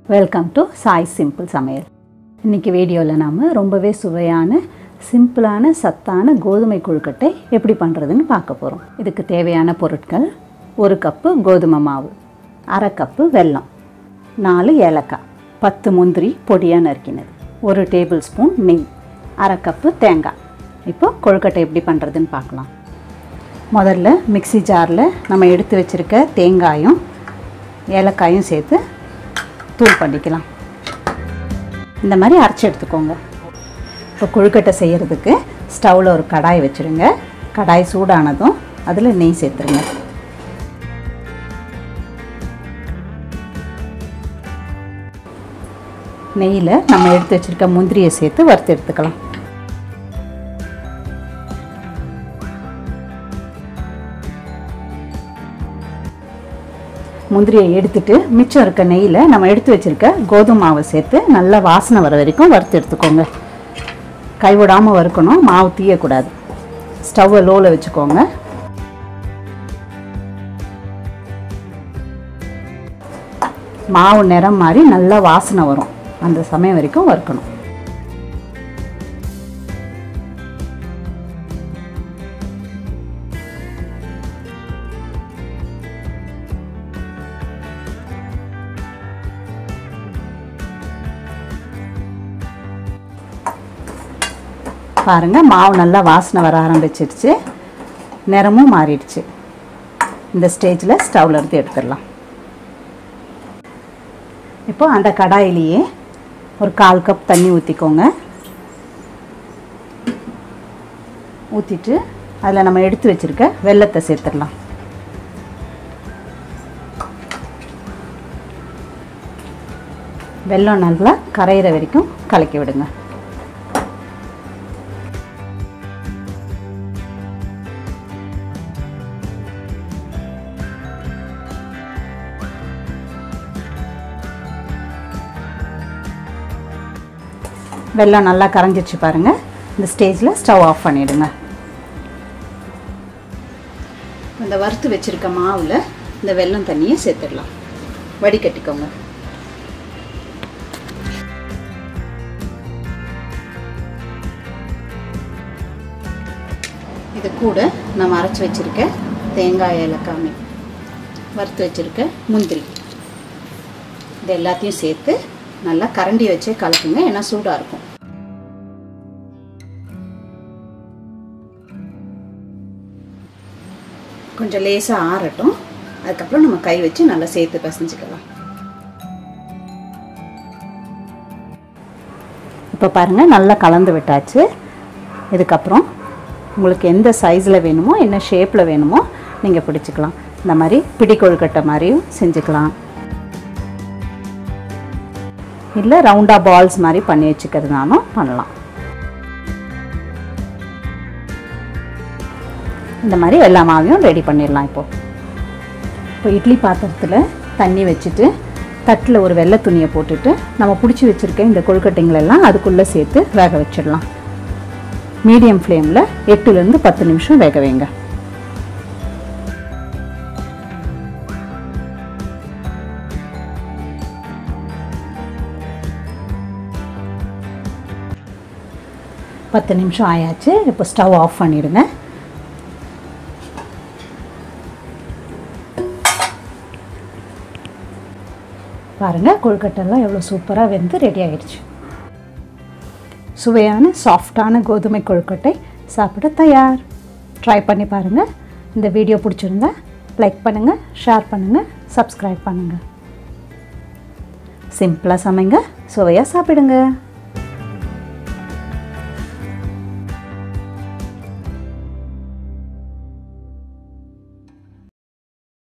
Welcome to Sai simple சமையல். இன்றைக்கி வீடியோவில் நாம் ரொம்பவே சுவையான சிம்பிளான சத்தான கோதுமை கொழுக்கட்டை எப்படி பண்ணுறதுன்னு பார்க்க போகிறோம். இதுக்கு தேவையான பொருட்கள்: 1 கப்பு கோதுமை மாவு, 1/2 கப்பு வெல்லம், 4 ஏலக்காய், 10 முந்திரி பொடியாக நறுக்கினது, 1 டேபிள் ஸ்பூன் நெய், 1/2 கப்பு தேங்காய். இப்போ கொழுக்கட்டை எப்படி பண்ணுறதுன்னு பார்க்கலாம். முதல்ல மிக்ஸி ஜாரில் நம்ம எடுத்து வச்சுருக்க தேங்காயும் ஏலக்காயும் சேர்த்து தூள் பண்ணிக்கலாம். இந்த மாதிரி அரைச்சி எடுத்துக்கோங்க. இப்போ கொழுக்கட்டை செய்கிறதுக்கு ஸ்டவ்வில் ஒரு கடாய் வச்சுருங்க. கடாய் சூடானதும் அதில் நெய் சேர்த்துருங்க. நெய்யில் நம்ம எடுத்து வச்சுருக்க முந்திரியை சேர்த்து வறுத்து எடுத்துக்கலாம். முந்திரியை எடுத்துட்டு மிச்சம் இருக்க நெய்யில் நம்ம எடுத்து வச்சுருக்க கோதுமை மாவை சேர்த்து நல்லா வாசனை வர வரைக்கும் வறுத்து எடுத்துக்கோங்க. கைவிடாமல் வறுக்கணும், மாவு தீயக்கூடாது. ஸ்டவ்வை லோவில் வச்சுக்கோங்க. மாவு நிறம் மாதிரி நல்லா வாசனை வரும், அந்த சமயம் வரைக்கும் வறுக்கணும். பாருங்கள், மாவு நல்லா வாசனை வர ஆரம்பிச்சிடுச்சு, நிறமும் மாறிடுச்சு. இந்த ஸ்டேஜில் ஸ்டவ்வில் இருந்து எடுத்துடலாம். இப்போ அந்த கடாயிலேயே ஒரு 1/4 கப் தண்ணி ஊற்றிக்கோங்க. ஊற்றிட்டு அதில் நம்ம எடுத்து வச்சுருக்க வெல்லத்தை சேர்த்துடலாம். வெல்லம் நல்லா கரையிற வரைக்கும் கலக்கி விடுங்க. வெல்லம் நல்லா கரைஞ்சிடுச்சு பாருங்கள். இந்த ஸ்டேஜில் ஸ்டவ் ஆஃப் பண்ணிவிடுங்க. இந்த வறுத்து வச்சுருக்க மாவில் இந்த வெல்லம் தண்ணியை சேர்த்துடலாம். வடிகட்டிக்கோங்க. இது கூட நம்ம அரைச்சி வச்சுருக்க தேங்காய், ஏலக்காய், வறுத்து வச்சுருக்க முந்திரி, இது எல்லாத்தையும் சேர்த்து நல்லா கரண்டி வச்சே கலக்குங்க, ஏன்னா சூடாக இருக்கும். கொஞ்சம் லேசாக ஆறட்டும், அதுக்கப்புறம் நம்ம கை வச்சு நல்லா சேர்த்து பிசைஞ்சுக்கலாம். இப்போ பாருங்கள், நல்லா கலந்து விட்டாச்சு. இதுக்கப்புறம் உங்களுக்கு எந்த சைஸில் வேணுமோ, என்ன ஷேப்பில் வேணுமோ நீங்கள் பிடிச்சிக்கலாம். இந்த மாதிரி பிடி கொழுக்கட்டை மாதிரியும் செஞ்சுக்கலாம், இல்லை ரவுண்டாக பால்ஸ் மாதிரி பண்ணி வச்சுக்கிறதுனாலும் பண்ணலாம். இந்த மாதிரி எல்லா மாவையும் ரெடி பண்ணிடலாம். இப்போ இட்லி பாத்திரத்தில் தண்ணி வச்சுட்டு தட்டில் ஒரு வெள்ளை துணியை போட்டுட்டு நம்ம பிடிச்சி வச்சுருக்க இந்த கொழுக்கட்டைங்களெல்லாம் அதுக்குள்ளே சேர்த்து வேக வச்சிடலாம். மீடியம் ஃப்ளேமில் 8லேருந்து 10 நிமிஷம் வேக வைங்க. பத்து நிமிஷம் ஆயாச்சு. இப்போ ஸ்டவ் ஆஃப் பண்ணிவிடுங்க. பாருங்கள், கொழுக்கட்டெல்லாம் எவ்வளோ சூப்பராக வெந்து ரெடி ஆகிடுச்சு. சுவையான சாஃப்டான கோதுமை கொழுக்கட்டை சாப்பிட தயார். ட்ரை பண்ணி பாருங்கள். இந்த வீடியோ பிடிச்சிருந்தா லைக் பண்ணுங்கள், ஷேர் பண்ணுங்கள், சப்ஸ்கிரைப் பண்ணுங்கள். சிம்பிளாக சமைங்க, சுவையாக சாப்பிடுங்க.